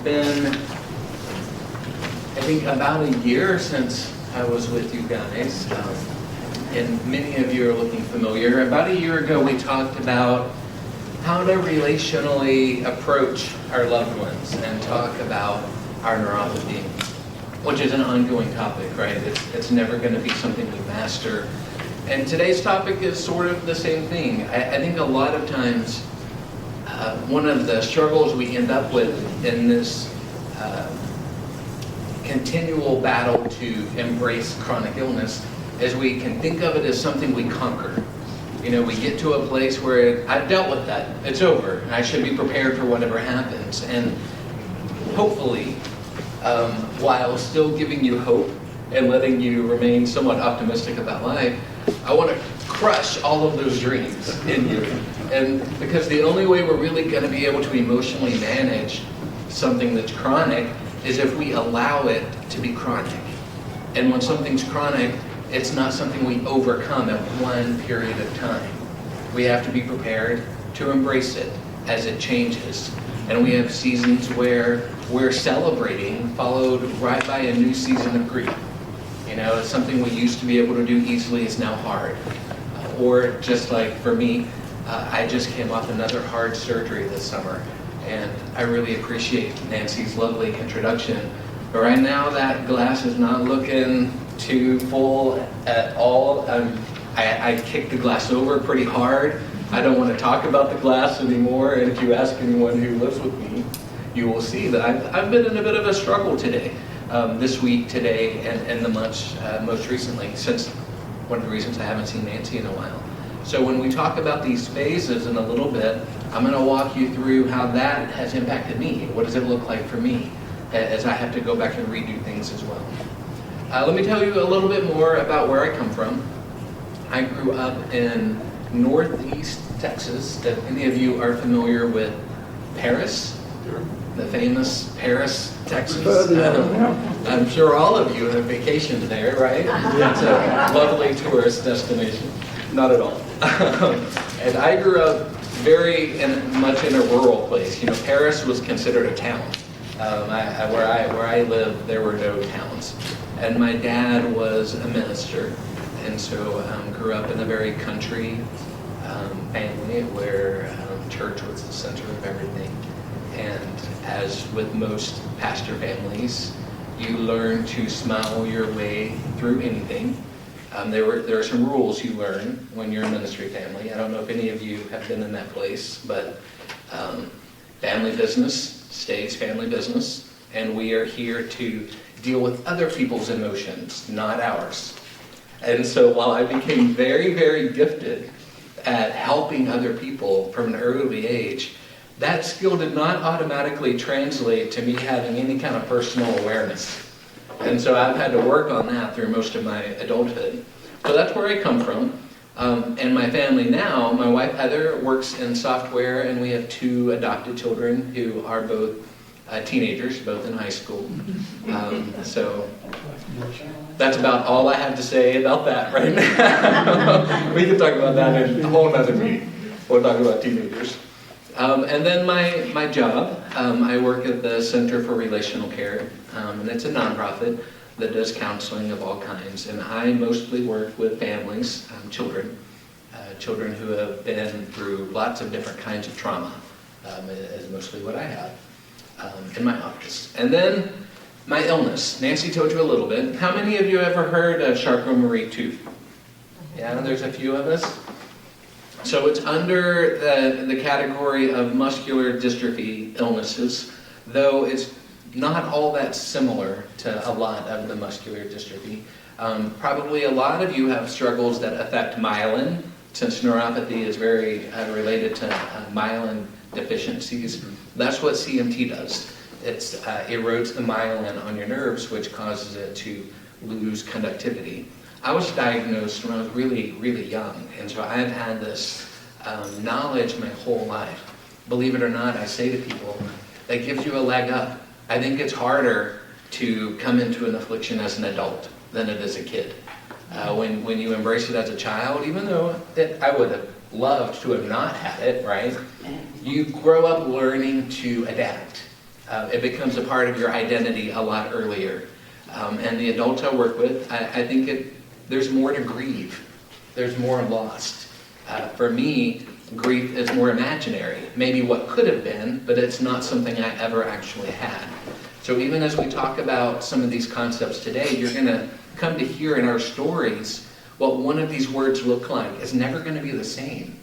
been, I think, about a year since I was with you guys, and many of you are looking familiar. About a year ago, we talked about how to relationally approach our loved ones and talk about our neuropathy, which is an ongoing topic, right? It's never going to be something we master. And today's topic is sort of the same thing. I think a lot of times, one of the struggles we end up with in this continual battle to embrace chronic illness is we can think of it as something we conquer. You know, we get to a place where I've dealt with that, it's over, and I should be prepared for whatever happens. And hopefully, while still giving you hope and letting you remain somewhat optimistic about life, I want to crush all of those dreams in you. And because the only way we're really going to be able to emotionally manage something that's chronic is if we allow it to be chronic. And when something's chronic, it's not something we overcome at one period of time. We have to be prepared to embrace it as it changes. And we have seasons where we're celebrating, followed right by a new season of grief. You know, it's something we used to be able to do easily is now hard. Or just like for me, I just came off another hard surgery this summer. And I really appreciate Nancy's lovely introduction. But right now that glass is not looking too full at all. I kicked the glass over pretty hard. I don't want to talk about the glass anymore. And if you ask anyone who lives with me, you will see that I've been in a bit of a struggle today. This week, today, and the months most recently, since one of the reasons I haven't seen Nancy in a while. So when we talk about these phases in a little bit, I'm going to walk you through how that has impacted me. What does it look like for me as I have to go back and redo things as well. Let me tell you a little bit more about where I come from. I grew up in Northeast Texas. If any of you are familiar with Paris, the famous Paris, Texas. I'm sure all of you have vacationed there, right? It's a lovely tourist destination. Not at all. And I grew up very much in a rural place. You know, Paris was considered a town. Where I lived, there were no towns. And my dad was a minister, and so grew up in a very country family where church was the center of everything. And as with most pastor families, you learn to smile your way through anything. There are some rules you learn when you're a ministry family. I don't know if any of you have been in that place, but family business stays family business, and we are here to deal with other people's emotions, not ours. And so while I became very, very gifted at helping other people from an early age, that skill did not automatically translate to me having any kind of personal awareness. And so I've had to work on that through most of my adulthood. So that's where I come from. And my family now, my wife Heather works in software, and we have 2 adopted children who are both teenagers, both in high school. So that's about all I have to say about that right now. We can talk about that in a whole other meeting. We'll talk about teenagers. And then my job, I work at the Center for Relational Care, and it's a nonprofit that does counseling of all kinds. And I mostly work with families, children who have been through lots of different kinds of trauma, is mostly what I have in my office. And then my illness. Nancy told you a little bit. How many of you ever heard of Charcot-Marie-Tooth? Yeah, there's a few of us. So it's under the category of muscular dystrophy illnesses, though it's not all that similar to a lot of the muscular dystrophy. Probably a lot of you have struggles that affect myelin, since neuropathy is very related to myelin deficiencies. That's what CMT does. It erodes the myelin on your nerves, which causes it to lose conductivity. I was diagnosed when I was really, really young, and so I've had this knowledge my whole life. Believe it or not, I say to people, that gives you a leg up. I think it's harder to come into an affliction as an adult than it is a kid. When you embrace it as a child, even though I would have loved to have not had it, right? You grow up learning to adapt. It becomes a part of your identity a lot earlier. And the adults I work with, I think there's more to grieve. There's more lost. For me, grief is more imaginary. Maybe what could have been, but it's not something I ever actually had. So even as we talk about some of these concepts today, you're going to come to hear in our stories what one of these words look like. It's never going to be the same.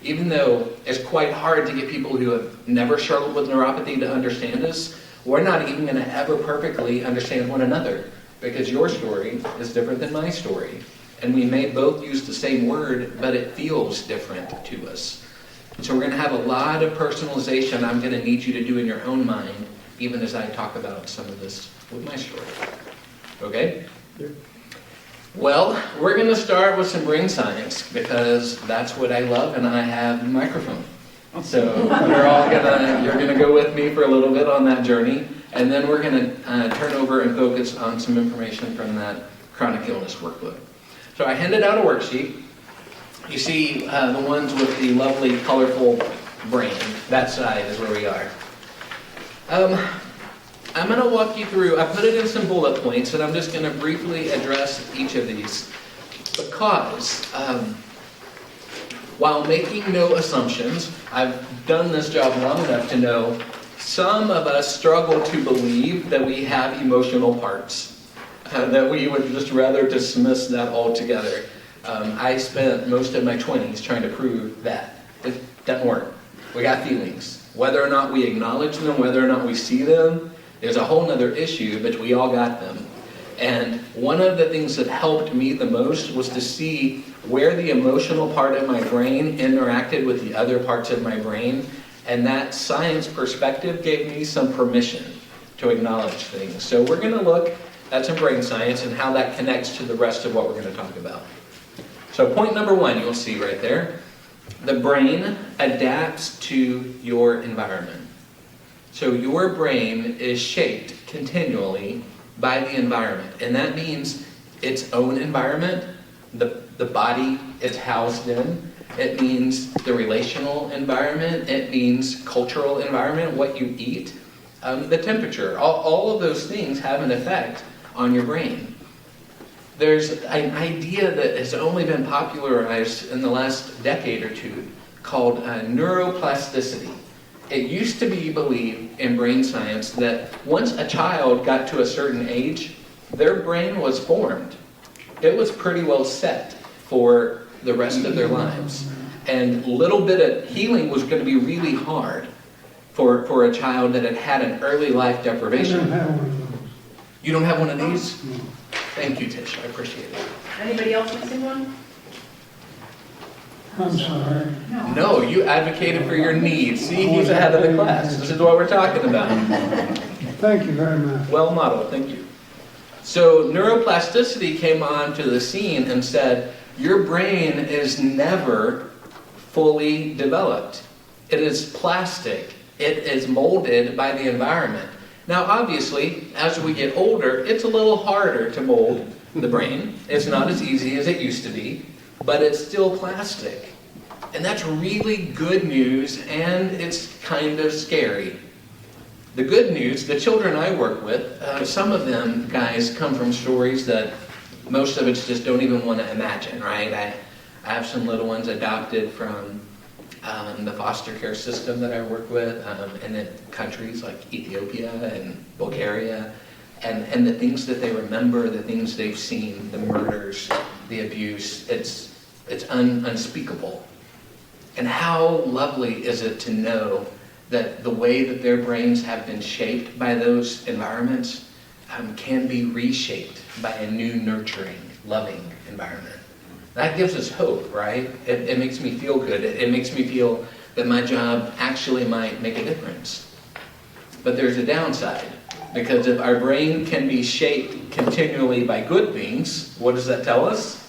Even though it's quite hard to get people who have never struggled with neuropathy to understand us, we're not even going to ever perfectly understand one another, because your story is different than my story. And we may both use the same word, but it feels different to us. So we're going to have a lot of personalization I'm going to need you to do in your own mind, even as I talk about some of this with my story. Okay? Sure. Well, we're going to start with some brain science, because that's what I love, and I have the microphone. So you're going to go with me for a little bit on that journey, and then we're going to turn over and focus on some information from that chronic illness workbook. So I handed out a worksheet. You see the ones with the lovely, colorful brain. That side is where we are. I'm going to walk you through, I put it in some bullet points, and I'm just going to briefly address each of these. Because while making no assumptions, I've done this job long enough to know some of us struggle to believe that we have emotional parts, that we would just rather dismiss that altogether. I spent most of my 20s trying to prove that. It doesn't work. We got feelings. Whether or not we acknowledge them, whether or not we see them, is a whole other issue, but we all got them. And one of the things that helped me the most was to see where the emotional part of my brain interacted with the other parts of my brain. And that science perspective gave me some permission to acknowledge things. So we're going to look at some brain science and how that connects to the rest of what we're going to talk about. So point number one, you'll see right there. The brain adapts to your environment. So your brain is shaped continually by the environment. And that means its own environment, the body it's housed in. It means the relational environment. It means cultural environment, what you eat, the temperature. All of those things have an effect on your brain. There's an idea that has only been popularized in the last decade or two called neuroplasticity. It used to be believed in brain science that once a child got to a certain age, their brain was formed. It was pretty well set for the rest of their lives. And a little bit of healing was going to be really hard for a child that had had an early life deprivation. I don't have one of those. You don't have one of these? No. Thank you, Tish. I appreciate it. Anybody else missing one? I'm sorry. No, you advocated for your needs. See, he's ahead of the class. This is what we're talking about. Thank you very much. Well modeled, thank you. So neuroplasticity came onto the scene and said, your brain is never fully developed. It is plastic. It is molded by the environment. Now, obviously, as we get older, it's a little harder to mold the brain. It's not as easy as it used to be, but it's still plastic. And that's really good news, and it's kind of scary. The good news, the children I work with, some of them, guys, come from stories that most of us just don't even want to imagine, right? I have some little ones adopted from the foster care system that I work with, and in countries like Ethiopia and Bulgaria, and the things that they remember, the things they've seen, the murders, the abuse, it's unspeakable. And how lovely is it to know that the way that their brains have been shaped by those environments can be reshaped by a new, nurturing, loving environment. That gives us hope, right? It makes me feel good. It makes me feel that my job actually might make a difference. But there's a downside, because if our brain can be shaped continually by good things, what does that tell us?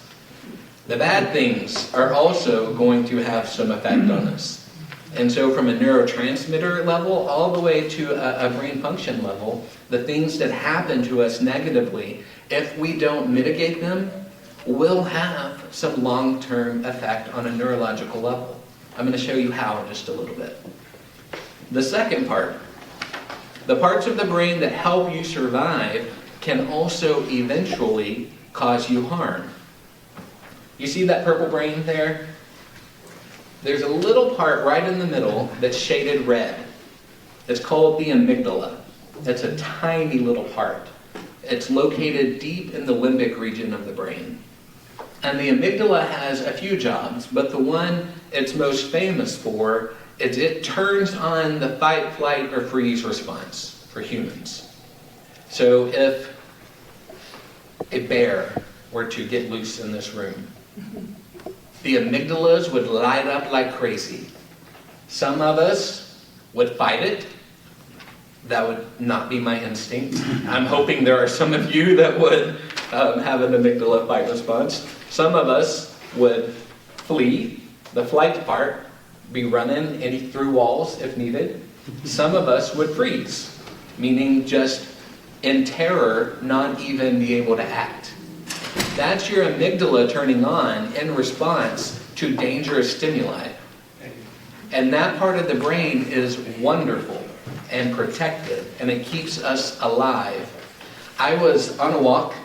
The bad things are also going to have some effect on us. And so from a neurotransmitter level all the way to a brain function level, the things that happen to us negatively, if we don't mitigate them, will have some long-term effect on a neurological level. I'm going to show you how in just a little bit. The second part, The parts of the brain that help you survive can also eventually cause you harm. You see that purple brain there? There's a little part right in the middle that's shaded red. It's called the amygdala. It's a tiny little part. It's located deep in the limbic region of the brain. And the amygdala has a few jobs, but the one it's most famous for is it turns on the fight, flight, or freeze response for humans. So if a bear were to get loose in this room, the amygdalas would light up like crazy. Some of us would fight it. That would not be my instinct. I'm hoping there are some of you that would have an amygdala fight response. Some of us would flee, the flight part, be running through walls if needed. Some of us would freeze, meaning just in terror, not even be able to act. That's your amygdala turning on in response to dangerous stimuli. And that part of the brain is wonderful and protective, and it keeps us alive. I was on a walk,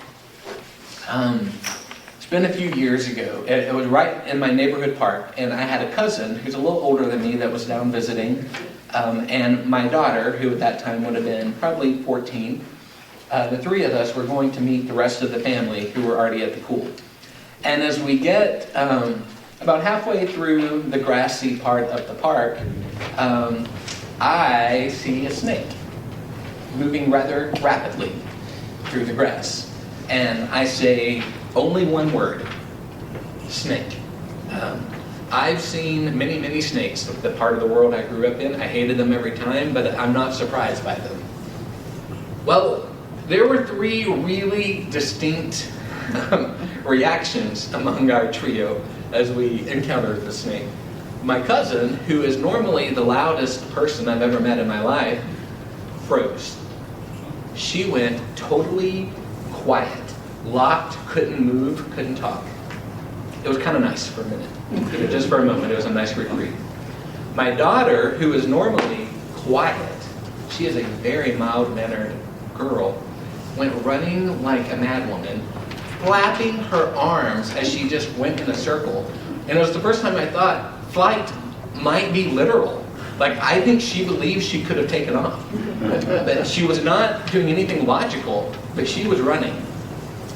it's been a few years ago. It was right in my neighborhood park, and I had a cousin who's a little older than me that was down visiting, and my daughter, who at that time would have been probably 14. The three of us were going to meet the rest of the family who were already at the pool. And as we get about halfway through the grassy part of the park, I see a snake moving rather rapidly through the grass. And I say only one word: snake. I've seen many, many snakes. The part of the world I grew up in, I hated them every time, but I'm not surprised by them. Well, there were three really distinct reactions among our trio as we encountered the snake. My cousin, who is normally the loudest person I've ever met in my life, froze. She went totally quiet, locked, couldn't move, couldn't talk. It was kind of nice for a minute. Just for a moment, it was a nice reprieve. My daughter, who is normally quiet, she is a very mild-mannered girl, went running like a madwoman, flapping her arms as she just went in a circle. And it was the first time I thought flight might be literal. Like, I think she believed she could have taken off. But she was not doing anything logical, but she was running.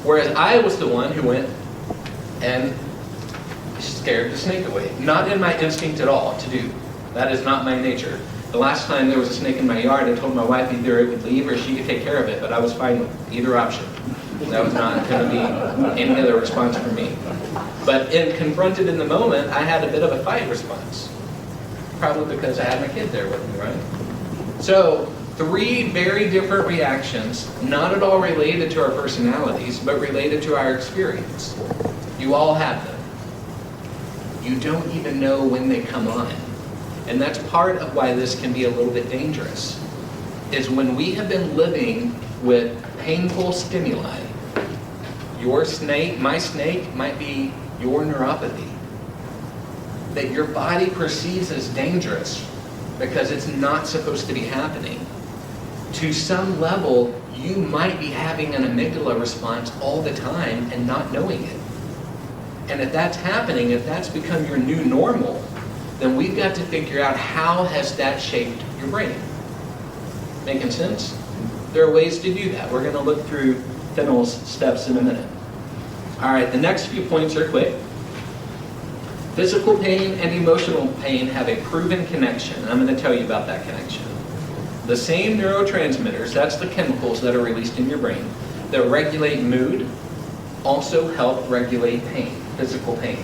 Whereas I was the one who went and scared the snake away. Not in my instinct at all to do. That is not my nature. The last time there was a snake in my yard, I told my wife either it would leave or she could take care of it, but I was fine with either option. That was not going to be any other response for me. But in confronted in the moment, I had a bit of a fight response. Probably because I had my kid there with me, right? So, three very different reactions, not at all related to our personalities, but related to our experience. You all have them. You don't even know when they come on. And that's part of why this can be a little bit dangerous, is when we have been living with painful stimuli. Your snake, my snake, might be your neuropathy, that your body perceives as dangerous because it's not supposed to be happening. To some level, you might be having an amygdala response all the time and not knowing it. And if that's happening, if that's become your new normal, then we've got to figure out how has that shaped your brain. Making sense? There are ways to do that. We're going to look through Fennell's steps in a minute. All right, the next few points are quick. Physical pain and emotional pain have a proven connection. I'm going to tell you about that connection. The same neurotransmitters, that's the chemicals that are released in your brain, that regulate mood, also help regulate pain, physical pain.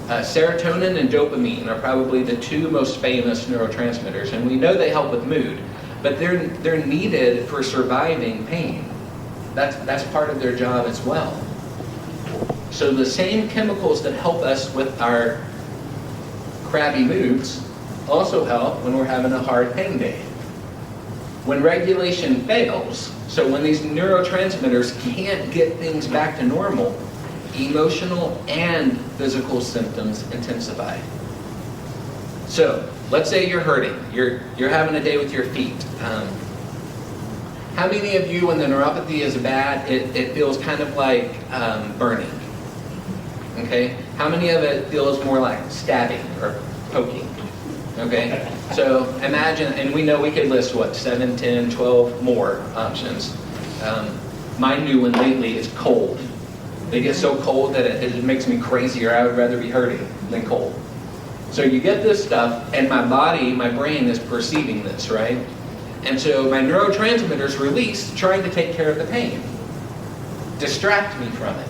Serotonin and dopamine are probably the two most famous neurotransmitters, and we know they help with mood, but they're needed for surviving pain. That's part of their job as well. So the same chemicals that help us with our crabby moods also help when we're having a hard pain day. When regulation fails, so when these neurotransmitters can't get things back to normal, emotional and physical symptoms intensify. So, let's say you're hurting. You're having a day with your feet. How many of you, when the neuropathy is bad, it feels kind of like burning? Okay? How many of it feels more like stabbing or poking? Okay? So imagine, and we know we could list, what, 7, 10, 12 more options. My new one lately is cold. They get so cold that it makes me crazier. I would rather be hurting than cold. So you get this stuff, and my body, my brain is perceiving this, right? And so my neurotransmitters release, trying to take care of the pain, distract me from it.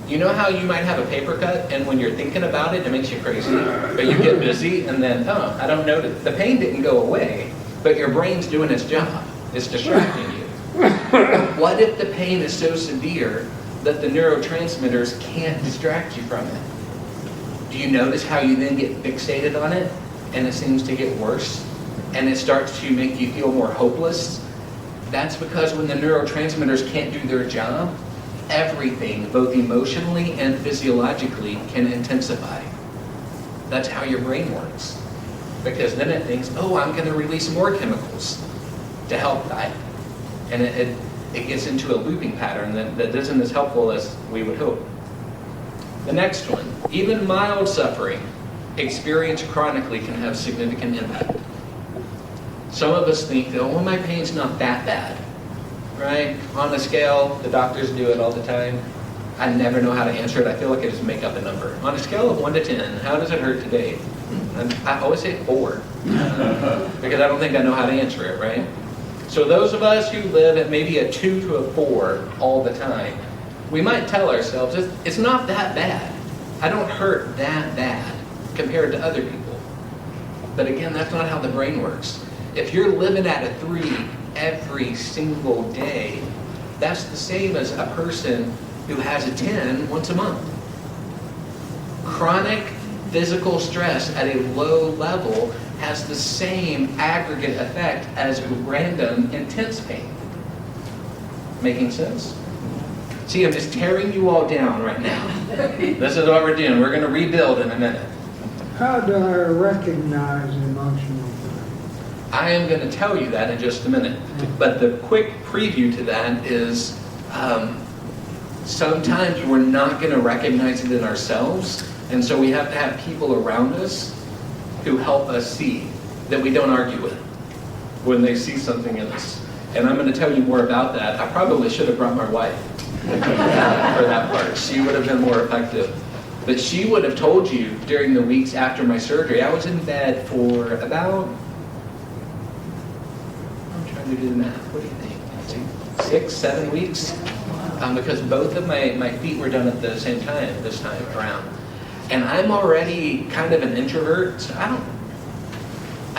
You know how you might have a paper cut, and when you're thinking about it, it makes you crazy, but you get busy, and then, oh, I don't notice. The pain didn't go away, but your brain's doing its job. It's distracting you. What if the pain is so severe that the neurotransmitters can't distract you from it? Do you notice how you then get fixated on it, and it seems to get worse, and it starts to make you feel more hopeless? That's because when the neurotransmitters can't do their job, everything, both emotionally and physiologically, can intensify. That's how your brain works. Because then it thinks, oh, I'm going to release more chemicals to help that. And it gets into a looping pattern that isn't as helpful as we would hope. The next one, even mild suffering experienced chronically can have significant impact. Some of us think, oh, well, my pain's not that bad, right? On a scale, the doctors do it all the time. I never know how to answer it. I feel like I just make up a number. On a scale of 1 to 10, how does it hurt today? I always say 4, because I don't think I know how to answer it, right? So those of us who live at maybe a 2 to a 4 all the time, we might tell ourselves, it's not that bad. I don't hurt that bad compared to other people. But again, that's not how the brain works. If you're living at a 3 every single day, that's the same as a person who has a 10 once a month. Chronic physical stress at a low level has the same aggregate effect as random intense pain. Making sense? See, I'm just tearing you all down right now. This is what we're doing. We're going to rebuild in a minute. How do I recognize emotional pain? I am going to tell you that in just a minute. But the quick preview to that is sometimes we're not going to recognize it in ourselves, and so we have to have people around us who help us see, that we don't argue with when they see something in us. And I'm going to tell you more about that. I probably should have brought my wife for that part. She would have been more effective. But she would have told you during the weeks after my surgery, I was in bed for about, I'm trying to do the math, what do you think? 6, 7 weeks? Because both of my feet were done at the same time, this time around. And I'm already kind of an introvert, so I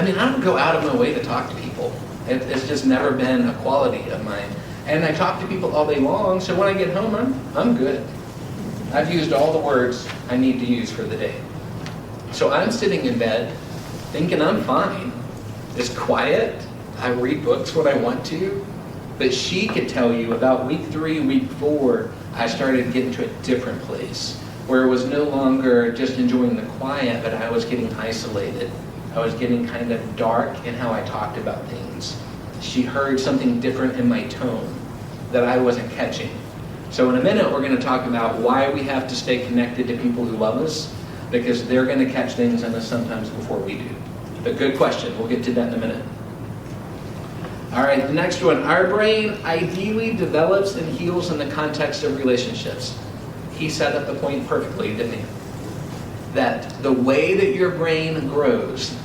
don't go out of my way to talk to people. It's just never been a quality of mine. And I talk to people all day long, so when I get home, I'm good. I've used all the words I need to use for the day. So I'm sitting in bed thinking I'm fine. It's quiet. I read books when I want to. But she could tell you about week 3, week 4, I started getting to a different place where it was no longer just enjoying the quiet, but I was getting isolated. I was getting kind of dark in how I talked about things. She heard something different in my tone that I wasn't catching. So in a minute, we're going to talk about why we have to stay connected to people who love us, because they're going to catch things in us sometimes before we do. But good question. We'll get to that in a minute. All right, the next one. Our brain ideally develops and heals in the context of relationships. He set up the point perfectly, didn't he? That the way that your brain grows,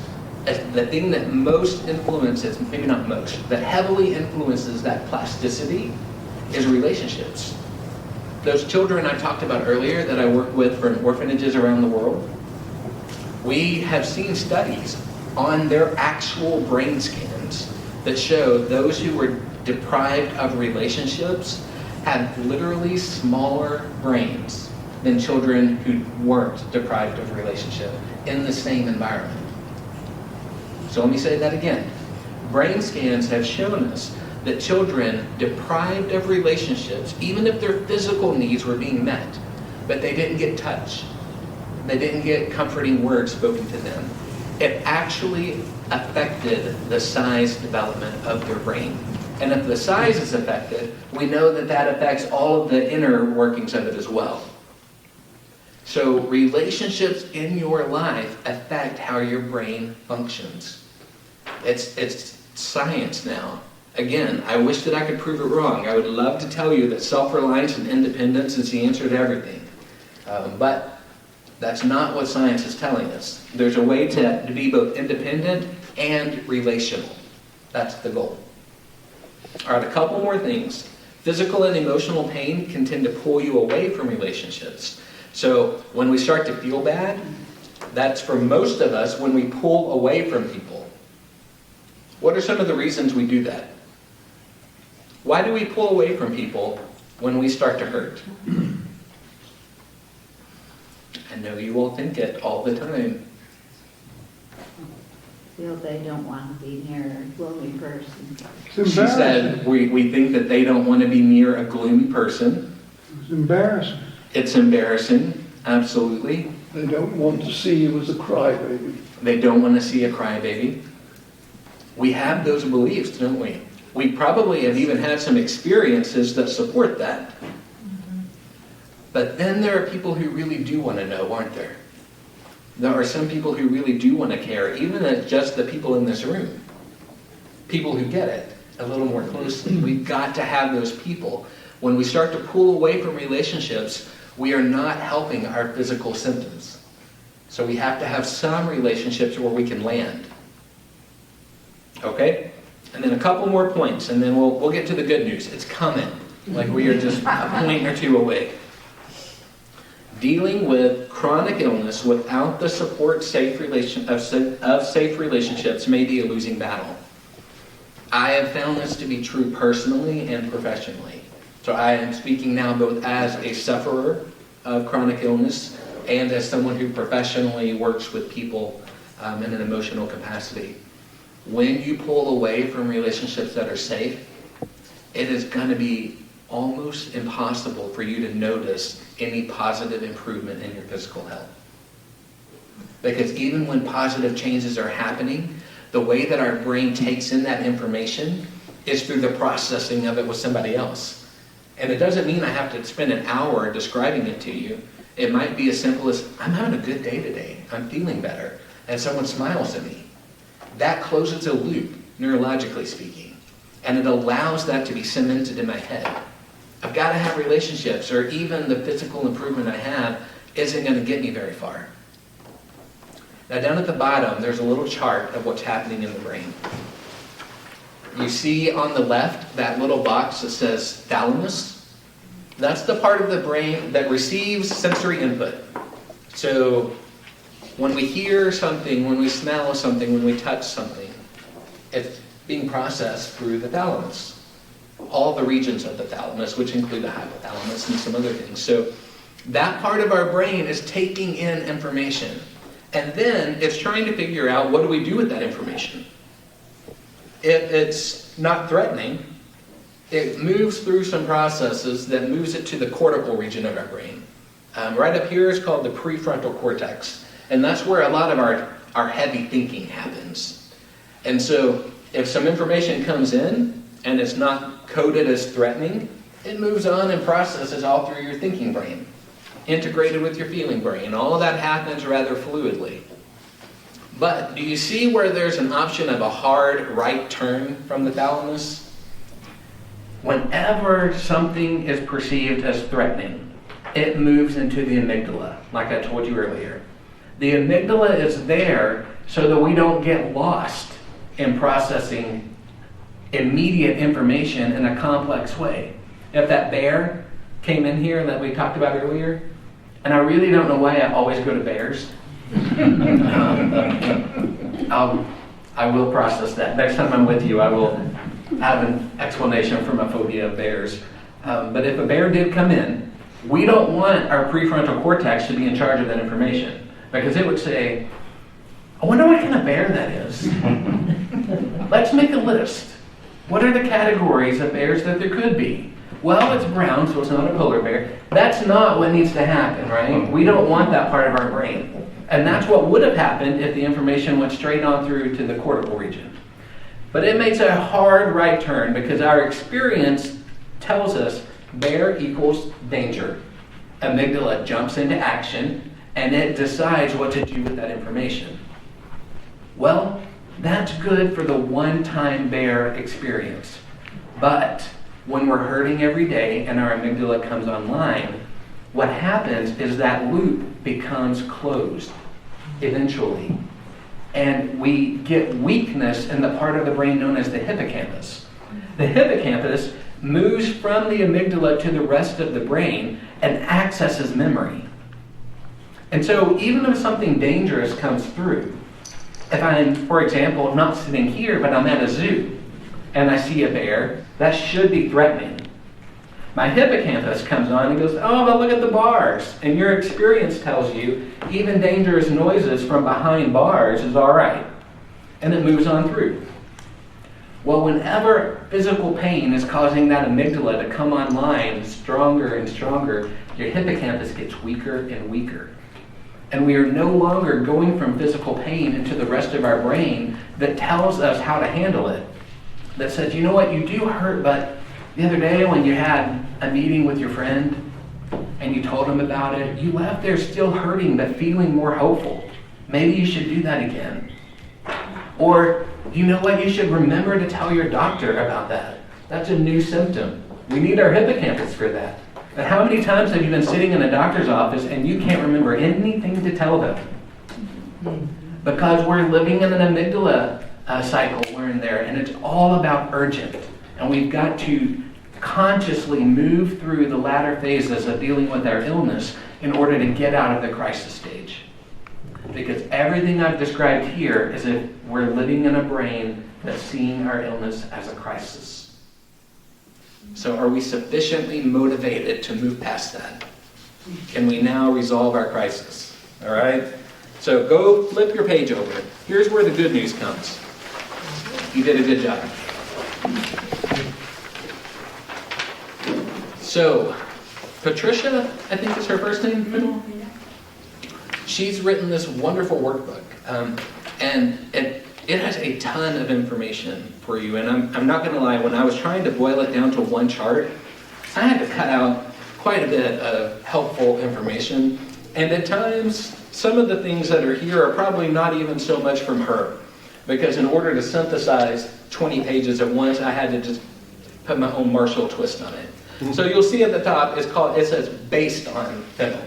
the thing that most influences, maybe not most, that heavily influences that plasticity is relationships. Those children I talked about earlier that I work with from orphanages around the world, we have seen studies on their actual brain scans that show those who were deprived of relationships had literally smaller brains than children who weren't deprived of relationship in the same environment. So let me say that again. Brain scans have shown us that children deprived of relationships, even if their physical needs were being met, but they didn't get touch, they didn't get comforting words spoken to them, it actually affected the size development of their brain. And if the size is affected, we know that that affects all of the inner workings of it as well. So relationships in your life affect how your brain functions. It's science now. Again, I wish that I could prove it wrong. I would love to tell you that self-reliance and independence is the answer to everything. But that's not what science is telling us. There's a way to be both independent and relational. That's the goal. All right, a couple more things. Physical and emotional pain can tend to pull you away from relationships. So when we start to feel bad, that's for most of us when we pull away from people. What are some of the reasons we do that? Why do we pull away from people when we start to hurt? I know you all think it all the time. Feel they don't want to be near a gloomy person. It's She said we think that they don't want to be near a gloomy person. It's embarrassing. It's embarrassing, absolutely. They don't want to see you as a crybaby. They don't want to see a crybaby. We have those beliefs, don't we? We probably have even had some experiences that support that. But then there are people who really do want to know, aren't there? There are some people who really do want to care, even as just the people in this room. People who get it a little more closely. We've got to have those people. When we start to pull away from relationships, we are not helping our physical symptoms. So we have to have some relationships where we can land. Okay? And then a couple more points, and then we'll get to the good news. It's coming. Like we are just a point or two away. Dealing with chronic illness without the support of safe relationships may be a losing battle. I have found this to be true personally and professionally. So I am speaking now both as a sufferer of chronic illness and as someone who professionally works with people in an emotional capacity. When you pull away from relationships that are safe, it is going to be almost impossible for you to notice any positive improvement in your physical health. Because even when positive changes are happening, the way that our brain takes in that information is through the processing of it with somebody else. And it doesn't mean I have to spend an hour describing it to you. It might be as simple as, I'm having a good day today. I'm feeling better. And someone smiles at me. That closes a loop, neurologically speaking. And it allows that to be cemented in my head. I've got to have relationships, or even the physical improvement I have isn't going to get me very far. Now down at the bottom, there's a little chart of what's happening in the brain. You see on the left that little box that says thalamus. That's the part of the brain that receives sensory input. So when we hear something, when we smell something, when we touch something, it's being processed through the thalamus. All the regions of the thalamus, which include the hypothalamus and some other things. So that part of our brain is taking in information. And then it's trying to figure out, what do we do with that information? If it's not threatening, it moves through some processes that moves it to the cortical region of our brain. Right up here is called the prefrontal cortex. And that's where a lot of our heavy thinking happens. And so if some information comes in and it's not coded as threatening, it moves on and processes all through your thinking brain, integrated with your feeling brain. All of that happens rather fluidly. But do you see where there's an option of a hard right turn from the thalamus? Whenever something is perceived as threatening, it moves into the amygdala, like I told you earlier. The amygdala is there so that we don't get lost in processing immediate information in a complex way. If that bear came in here that we talked about earlier, and I really don't know why I always go to bears. I will process that. Next time I'm with you, I will have an explanation for my phobia of bears. But if a bear did come in, we don't want our prefrontal cortex to be in charge of that information. Because it would say, I wonder what kind of bear that is. Let's make a list. What are the categories of bears that there could be? Well, it's brown, so it's not a polar bear. That's not what needs to happen, right? We don't want that part of our brain. And that's what would have happened if the information went straight on through to the cortical region. But it makes a hard right turn because our experience tells us bear equals danger. Amygdala jumps into action and it decides what to do with that information. Well, that's good for the one-time bear experience. But when we're hurting every day and our amygdala comes online, what happens is that loop becomes closed eventually. And we get weakness in the part of the brain known as the hippocampus. The hippocampus moves from the amygdala to the rest of the brain and accesses memory. And so even if something dangerous comes through, if I'm, for example, not sitting here, but I'm at a zoo, and I see a bear, that should be threatening. My hippocampus comes on and goes, oh, but look at the bars. And your experience tells you even dangerous noises from behind bars is all right. And it moves on through. Well, whenever physical pain is causing that amygdala to come online stronger and stronger, your hippocampus gets weaker and weaker. And we are no longer going from physical pain into the rest of our brain that tells us how to handle it. That says, you know what, you do hurt, but the other day when you had a meeting with your friend and you told him about it, you left there still hurting but feeling more hopeful. Maybe you should do that again. Or, you know what, you should remember to tell your doctor about that. That's a new symptom. We need our hippocampus for that. And how many times have you been sitting in a doctor's office and you can't remember anything to tell them? Because we're living in an amygdala cycle we're in there, and it's all about urgent. And we've got to consciously move through the latter phases of dealing with our illness in order to get out of the crisis stage. Because everything I've described here is if we're living in a brain that's seeing our illness as a crisis. So are we sufficiently motivated to move past that? Can we now resolve our crisis? All right? So go flip your page over. Here's where the good news comes. You did a good job. So, Patricia, I think is her first name. She's written this wonderful workbook, and it has a ton of information for you. And I'm not going to lie, when I was trying to boil it down to one chart, I had to cut out quite a bit of helpful information. And at times, some of the things that are here are probably not even so much from her. Because in order to synthesize 20 pages at once, I had to just put my own Marshall twist on it. So you'll see at the top, it says based on film.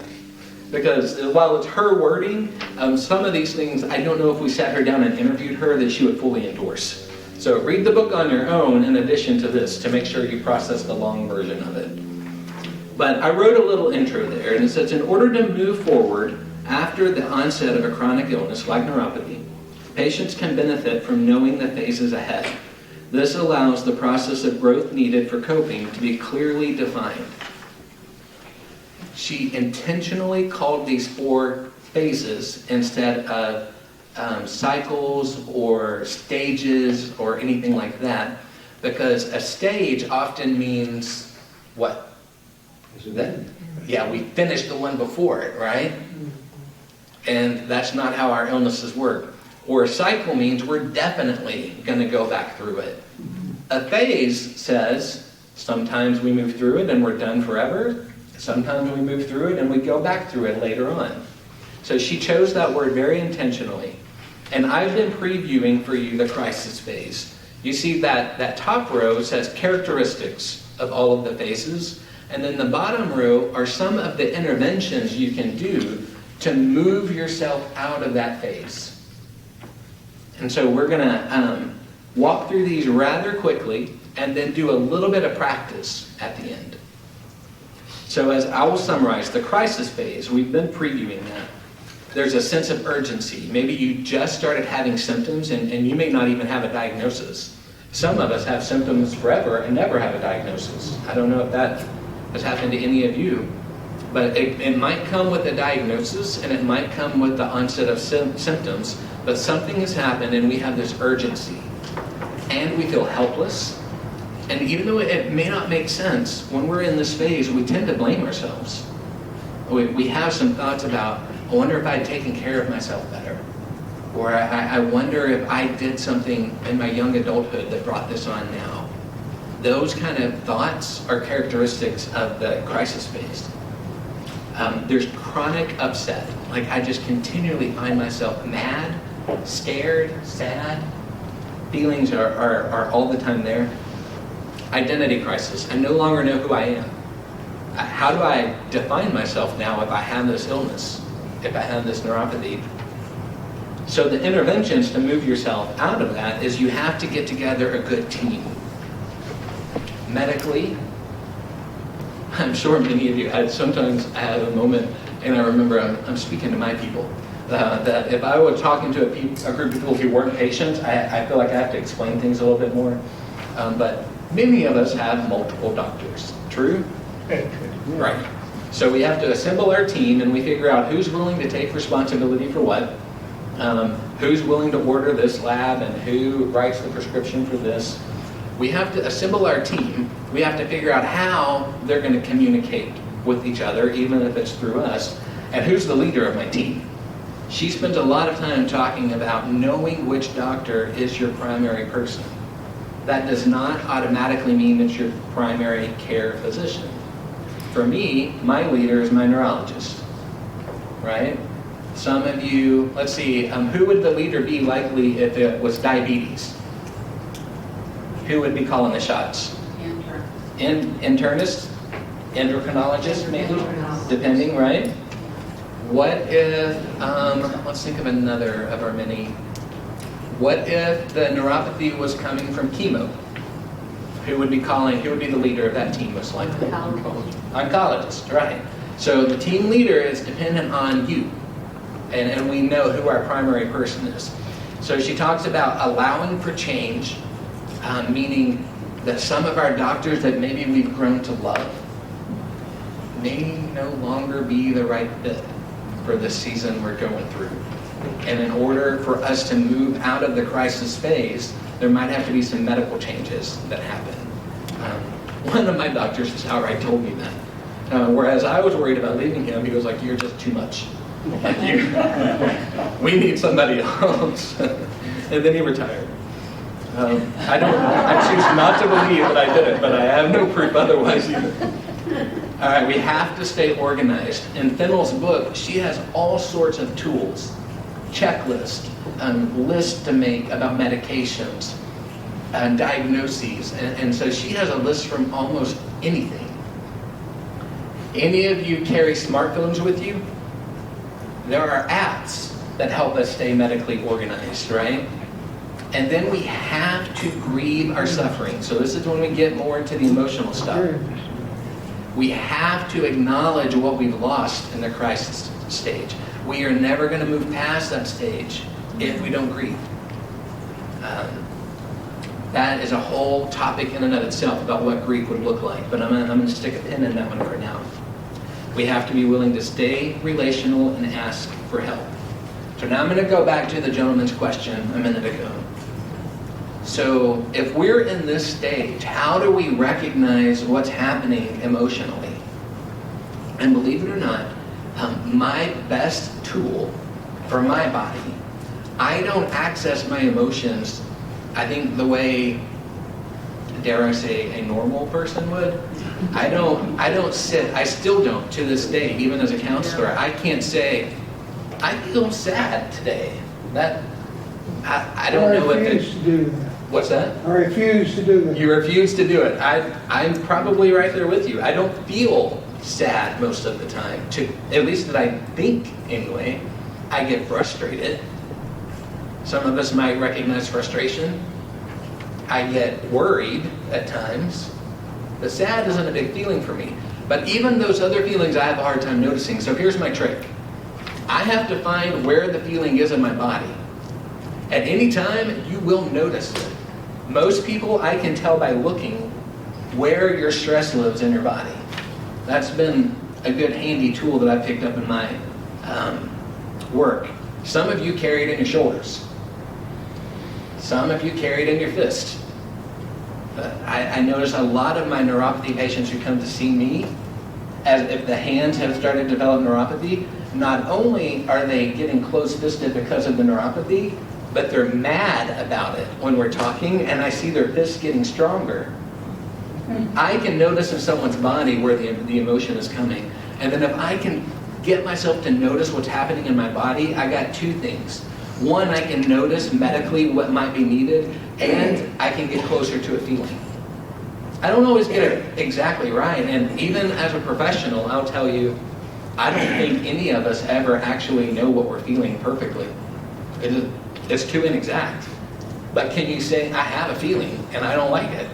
Because while it's her wording, some of these things, I don't know if we sat her down and interviewed her that she would fully endorse. So read the book on your own in addition to this to make sure you process the long version of it. But I wrote a little intro there, and it says, in order to move forward after the onset of a chronic illness like neuropathy, patients can benefit from knowing the phases ahead. This allows the process of growth needed for coping to be clearly defined. She intentionally called these 4 phases instead of cycles or stages or anything like that, because a stage often means what? Yeah, we finished the one before it, right? And that's not how our illnesses work. Or a cycle means we're definitely going to go back through it. A phase says sometimes we move through it and we're done forever. Sometimes we move through it and we go back through it later on. So she chose that word very intentionally. And I've been previewing for you the crisis phase. You see that top row says characteristics of all of the phases. And then the bottom row are some of the interventions you can do to move yourself out of that phase. And so we're going to walk through these rather quickly and then do a little bit of practice at the end. So as I will summarize, the crisis phase, we've been previewing that. There's a sense of urgency. Maybe you just started having symptoms and you may not even have a diagnosis. Some of us have symptoms forever and never have a diagnosis. I don't know if that has happened to any of you. But it might come with a diagnosis and it might come with the onset of symptoms. But something has happened and we have this urgency. And we feel helpless. And even though it may not make sense, when we're in this phase, we tend to blame ourselves. We have some thoughts about, I wonder if I'd taken care of myself better. Or I wonder if I did something in my young adulthood that brought this on now. Those kind of thoughts are characteristics of the crisis phase. There's chronic upset. Like I just continually find myself mad, scared, sad. Feelings are all the time there. Identity crisis. I no longer know who I am. How do I define myself now if I have this illness, if I have this neuropathy? So the interventions to move yourself out of that is you have to get together a good team. Medically, I'm sure many of you had, sometimes I have a moment, and I remember I'm speaking to my people, that if I were talking to a group of people who weren't patients, I feel like I have to explain things a little bit more. But many of us have multiple doctors. True? Right. So we have to assemble our team and we figure out who's willing to take responsibility for what, who's willing to order this lab and who writes the prescription for this. We have to assemble our team. We have to figure out how they're going to communicate with each other, even if it's through us. And who's the leader of my team? She spends a lot of time talking about knowing which doctor is your primary person. That does not automatically mean it's your primary care physician. For me, my leader is my neurologist, right? Some of you, let's see, who would the leader be likely if it was diabetes? Who would be calling the shots? Internist? Endocrinologist, maybe? Depending, right? What if, let's think of another of our many. What if the neuropathy was coming from chemo? Who would be the leader of that team most likely? Oncologist, right. So the team leader is dependent on you. And we know who our primary person is. So she talks about allowing for change, meaning that some of our doctors that maybe we've grown to love may no longer be the right fit for the season we're going through. And in order for us to move out of the crisis phase, there might have to be some medical changes that happen. One of my doctors just outright told me that. Whereas I was worried about leaving him, he was like, "You're just too much. We need somebody else." And then he retired. I choose not to believe that I did it, but I have no proof otherwise either. All right, we have to stay organized. In Fennell's book, she has all sorts of tools, checklists, lists to make about medications, diagnoses, and so she has a list from almost anything. Any of you carry smartphones with you? There are apps that help us stay medically organized, right? And then we have to grieve our suffering. So this is when we get more into the emotional stuff. We have to acknowledge what we've lost in the crisis stage. We are never going to move past that stage if we don't grieve. That is a whole topic in and of itself about what grief would look like, but I'm going to stick a pin in that one for now. We have to be willing to stay relational and ask for help. So now I'm going to go back to the gentleman's question a minute ago. So if we're in this stage, how do we recognize what's happening emotionally? And believe it or not, my best tool for my body, I don't access my emotions, I think the way, dare I say, a normal person would. I still don't to this day, even as a counselor. I can't say, I feel sad today. I don't know what I refuse to do that. What's that? I refuse to do that. You refuse to do it. I'm probably right there with you. I don't feel sad most of the time, at least that I think anyway. I get frustrated. Some of us might recognize frustration. I get worried at times. But sad isn't a big feeling for me. But even those other feelings I have a hard time noticing. So here's my trick. I have to find where the feeling is in my body. At any time, you will notice it. Most people, I can tell by looking where your stress lives in your body. That's been a good handy tool that I picked up in my work. Some of you carry it in your shoulders. Some of you carry it in your fist. I notice a lot of my neuropathy patients who come to see me, as if the hands have started to develop neuropathy, not only are they getting close-fisted because of the neuropathy, but they're mad about it when we're talking, and I see their fists getting stronger. I can notice in someone's body where the emotion is coming. And then if I can get myself to notice what's happening in my body, I got two things. One, I can notice medically what might be needed, and I can get closer to a feeling. I don't always get it exactly right, and even as a professional, I'll tell you, I don't think any of us ever actually know what we're feeling perfectly. It's too inexact. But can you say, I have a feeling, and I don't like it?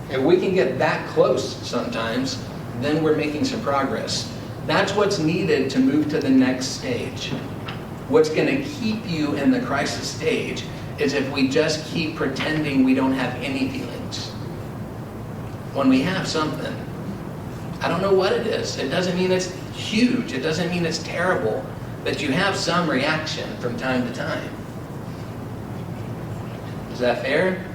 If we can get that close sometimes, then we're making some progress. That's what's needed to move to the next stage. What's going to keep you in the crisis stage is if we just keep pretending we don't have any feelings. When we have something, I don't know what it is. It doesn't mean it's huge. It doesn't mean it's terrible. But you have some reaction from time to time. Is that fair?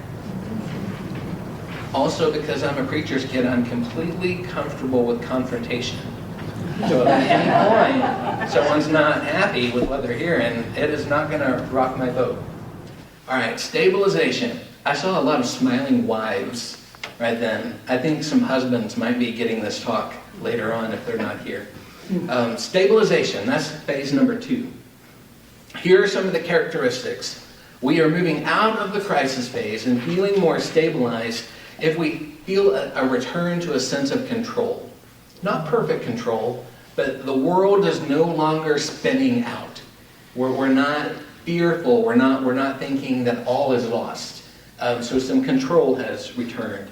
Also, because I'm a preacher's kid, I'm completely comfortable with confrontation. So if at any point someone's not happy with what they're hearing, it is not going to rock my boat. All right, stabilization. I saw a lot of smiling wives right then. I think some husbands might be getting this talk later on if they're not here. Stabilization, that's phase number 2. Here are some of the characteristics. We are moving out of the crisis phase and feeling more stabilized if we feel a return to a sense of control. Not perfect control, but the world is no longer spinning out. We're not fearful. We're not thinking that all is lost. So some control has returned.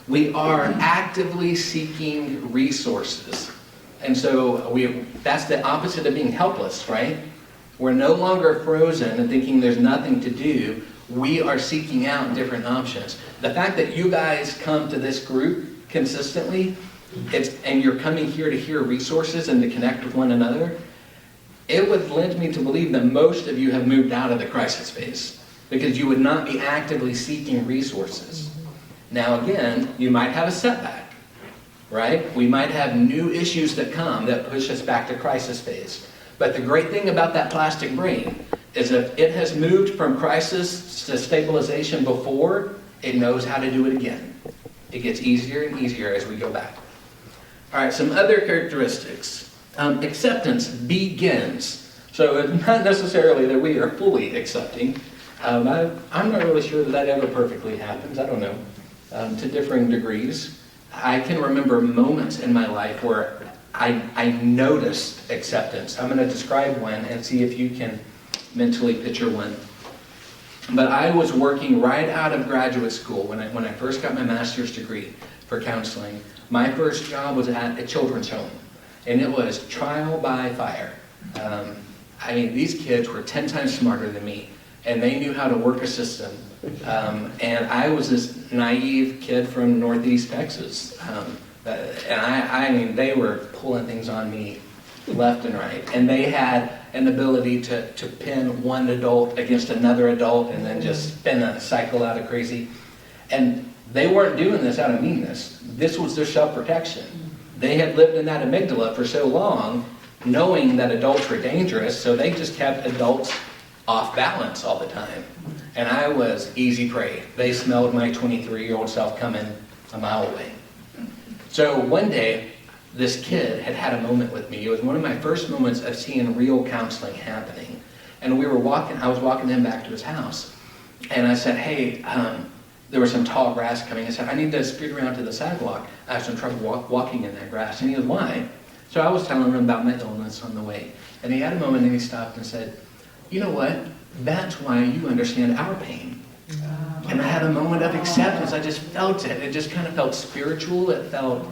We are actively seeking resources. And so that's the opposite of being helpless, right? We're no longer frozen and thinking there's nothing to do. We are seeking out different options. The fact that you guys come to this group consistently, and you're coming here to hear resources and to connect with one another, it would lend me to believe that most of you have moved out of the crisis phase because you would not be actively seeking resources. Now again, you might have a setback, right? We might have new issues that come that push us back to crisis phase. But the great thing about that plastic brain is if it has moved from crisis to stabilization before, it knows how to do it again. It gets easier and easier as we go back. All right, some other characteristics. Acceptance begins. So it's not necessarily that we are fully accepting. I'm not really sure that ever perfectly happens. I don't know. To differing degrees. I can remember moments in my life where I noticed acceptance. I'm going to describe one and see if you can mentally picture one. But I was working right out of graduate school when I first got my master's degree for counseling. My first job was at a children's home, and it was trial by fire. These kids were 10 times smarter than me, and they knew how to work a system. And I was this naive kid from Northeast Texas. And they were pulling things on me left and right. And they had an ability to pin one adult against another adult and then just spin a cycle out of crazy. And they weren't doing this out of meanness. This was their self-protection. They had lived in that amygdala for so long, knowing that adults were dangerous, so they just kept adults off balance all the time. And I was easy prey. They smelled my 23-year-old self coming a mile away. So one day, this kid had a moment with me. It was one of my first moments of seeing real counseling happening. And I was walking him back to his house. And I said, hey, there was some tall grass coming. I said, I need to scoot around to the sidewalk. I have some trouble walking in that grass. And he goes, why? So I was telling him about my illness on the way. And he had a moment and he stopped and said, you know what? That's why you understand our pain. And I had a moment of acceptance. I just felt it. It just kind of felt spiritual. It felt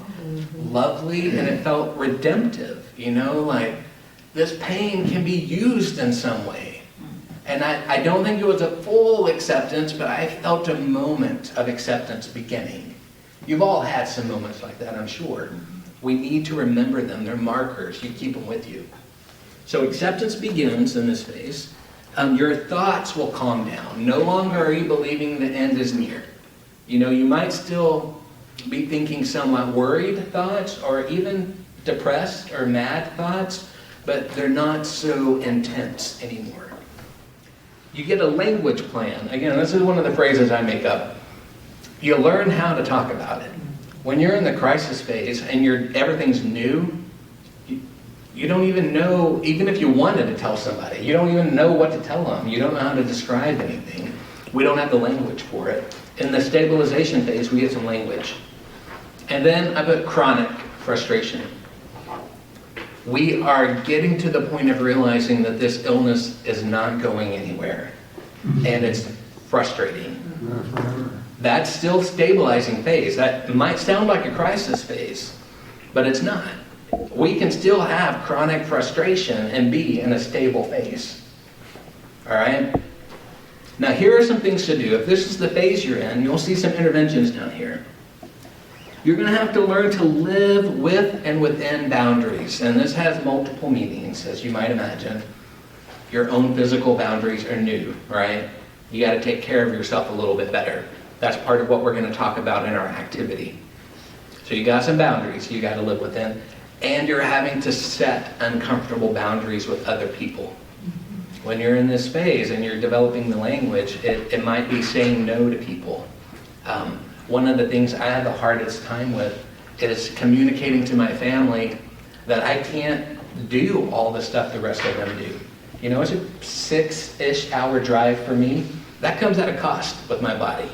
lovely, and it felt redemptive. Like this pain can be used in some way. And I don't think it was a full acceptance, but I felt a moment of acceptance beginning. You've all had some moments like that, I'm sure. We need to remember them. They're markers. You keep them with you. So acceptance begins in this phase. Your thoughts will calm down. No longer are you believing the end is near. You might still be thinking somewhat worried thoughts or even depressed or mad thoughts, but they're not so intense anymore. You get a language plan. Again, this is one of the phrases I make up. You learn how to talk about it. When you're in the crisis phase and everything's new, you don't even know, even if you wanted to tell somebody, you don't even know what to tell them. You don't know how to describe anything. We don't have the language for it. In the stabilization phase, we get some language. And then I put chronic frustration. We are getting to the point of realizing that this illness is not going anywhere. And it's frustrating. That's still stabilizing phase. That might sound like a crisis phase, but it's not. We can still have chronic frustration and be in a stable phase. All right? Now, here are some things to do. If this is the phase you're in, you'll see some interventions down here. You're going to have to learn to live with and within boundaries. And this has multiple meanings, as you might imagine. Your own physical boundaries are new, right? You got to take care of yourself a little bit better. That's part of what we're going to talk about in our activity. So you got some boundaries you got to live within. And you're having to set uncomfortable boundaries with other people. When you're in this phase and you're developing the language, it might be saying no to people. One of the things I have the hardest time with is communicating to my family that I can't do all the stuff the rest of them do. You know, it's a 6-ish hour drive for me. That comes at a cost with my body.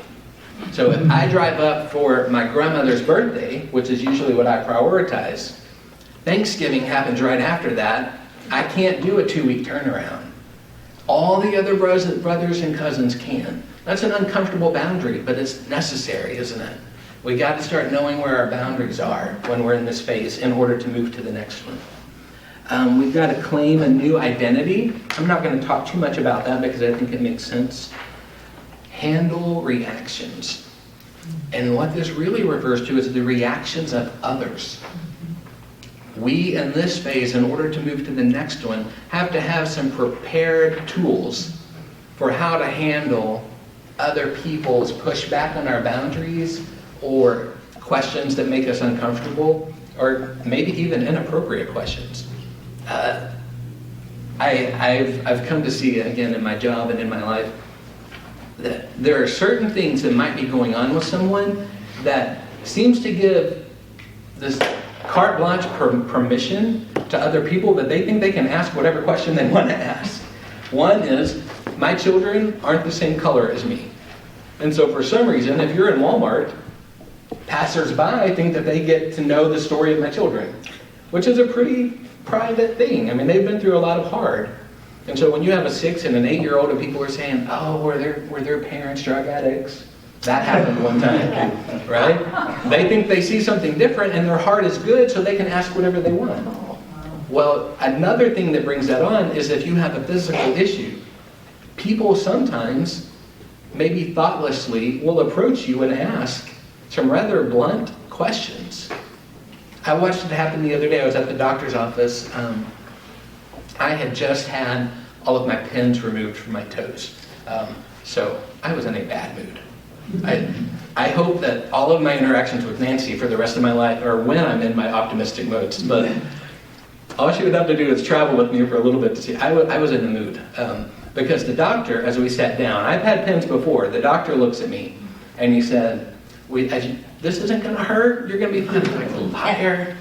So if I drive up for my grandmother's birthday, which is usually what I prioritize, Thanksgiving happens right after that, I can't do a 2-week turnaround. All the other brothers and cousins can. That's an uncomfortable boundary, but it's necessary, isn't it? We got to start knowing where our boundaries are when we're in this phase in order to move to the next one. We've got to claim a new identity. I'm not going to talk too much about that because I think it makes sense. Handle reactions. And what this really refers to is the reactions of others. We, in this phase, in order to move to the next one, have to have some prepared tools for how to handle other people's pushback on our boundaries or questions that make us uncomfortable or maybe even inappropriate questions. I've come to see, again, in my job and in my life, that there are certain things that might be going on with someone that seems to give this carte blanche permission to other people that they think they can ask whatever question they want to ask. One is, my children aren't the same color as me. And so for some reason, if you're in Walmart, passers-by think that they get to know the story of my children, which is a pretty private thing. I mean, they've been through a lot of hard. And so when you have a 6 and an 8-year-old and people are saying, oh, were their parents drug addicts? That happened one time, right? They think they see something different and their heart is good so they can ask whatever they want. Well, another thing that brings that on is if you have a physical issue, people sometimes, maybe thoughtlessly, will approach you and ask some rather blunt questions. I watched it happen the other day. I was at the doctor's office. I had just had all of my pins removed from my toes. So I was in a bad mood. I hope that all of my interactions with Nancy for the rest of my life are when I'm in my optimistic modes. But all she would have to do is travel with me for a little bit to see. I was in the mood. Because the doctor, as we sat down, I've had pins before, the doctor looks at me and he said, this isn't going to hurt, you're going to be fine. I'm like, liar.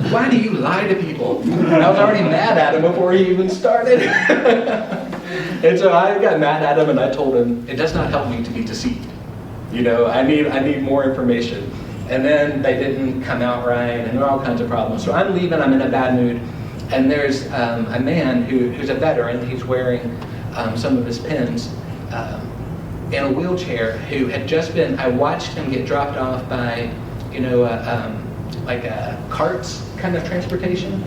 Why do you lie to people? And I was already mad at him before he even started. And so I got mad at him and I told him, it does not help me to be deceived. You know, I need more information. And then they didn't come out right and there are all kinds of problems. So I'm leaving, I'm in a bad mood. And there's a man who's a veteran, he's wearing some of his pins in a wheelchair who had just been, I watched him get dropped off by, like a carts kind of transportation.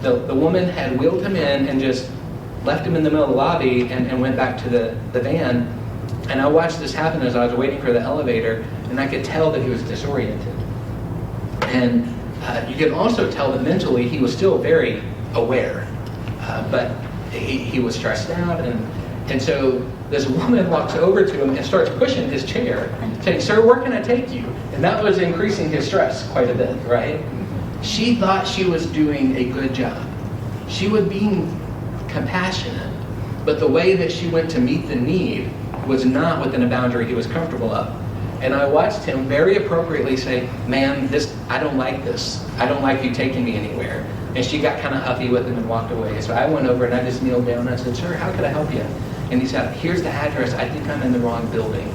The woman had wheeled him in and just left him in the middle of the lobby and went back to the van. And I watched this happen as I was waiting for the elevator, and I could tell that he was disoriented. And you could also tell that mentally he was still very aware, but he was stressed out. And so this woman walks over to him and starts pushing his chair, saying, sir, where can I take you? And that was increasing his stress quite a bit, right? She thought she was doing a good job. She was being compassionate, but the way that she went to meet the need was not within a boundary he was comfortable of. And I watched him very appropriately say, "Ma'am, I don't like this. I don't like you taking me anywhere." And she got kind of huffy with him and walked away. So I went over and I just kneeled down and I said, "Sir, how could I help you?" And he said, "Here's the address. I think I'm in the wrong building."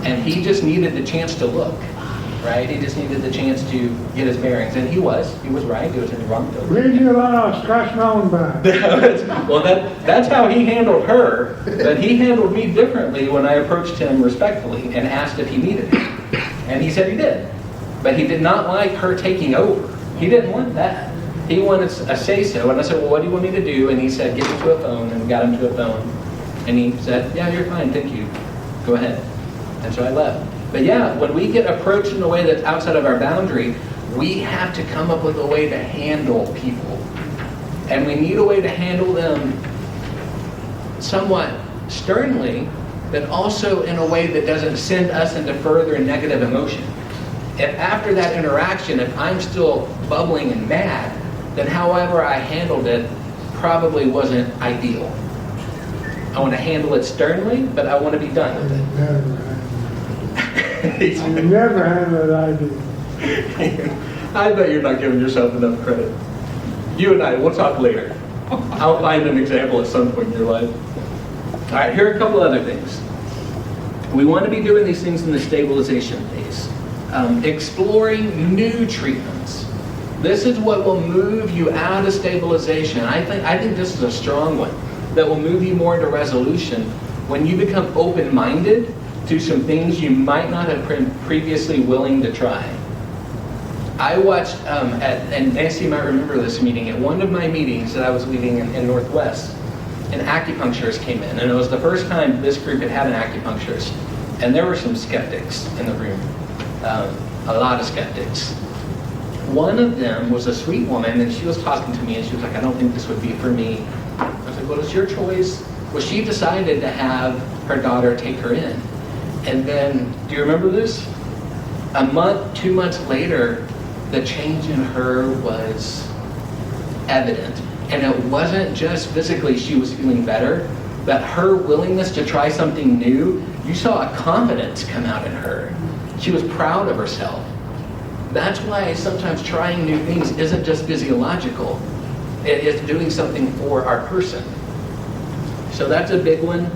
And he just needed the chance to look, right? He just needed the chance to get his bearings. And he was right. He was in the wrong building. Leave you alone, I'll scratch my own back. Well, that's how he handled her, but he handled me differently when I approached him respectfully and asked if he needed it. And he said he did. But he did not like her taking over. He didn't want that. He wanted a say-so, and I said, "Well, what do you want me to do?" And he said, "Get me to a phone," and we got him to a phone. And he said, "Yeah, you're fine, thank you. Go ahead." And so I left. But yeah, when we get approached in a way that's outside of our boundary, we have to come up with a way to handle people. And we need a way to handle them somewhat sternly, but also in a way that doesn't send us into further negative emotion. If after that interaction, if I'm still bubbling and mad, then however I handled it probably wasn't ideal. I want to handle it sternly, but I want to be done with it. I never had that idea. I bet you're not giving yourself enough credit. You and I, we'll talk later. I'll find an example at some point in your life. All right, here are a couple other things. We want to be doing these things in the stabilization phase. Exploring new treatments. This is what will move you out of stabilization. I think this is a strong one that will move you more into resolution when you become open-minded to some things you might not have been previously willing to try. I watched, and Nancy might remember this meeting, at one of my meetings that I was leading in Northwest, an acupuncturist came in, and it was the first time this group had an acupuncturist. And there were some skeptics in the room, a lot of skeptics. One of them was a sweet woman, and she was talking to me, and she was like, "I don't think this would be for me." I was like, "Well, it's your choice." Well, she decided to have her daughter take her in. And then, do you remember this? A month, 2 months later, the change in her was evident. And it wasn't just physically she was feeling better, but her willingness to try something new, you saw a confidence come out in her. She was proud of herself. That's why sometimes trying new things isn't just physiological. It is doing something for our person. So that's a big one.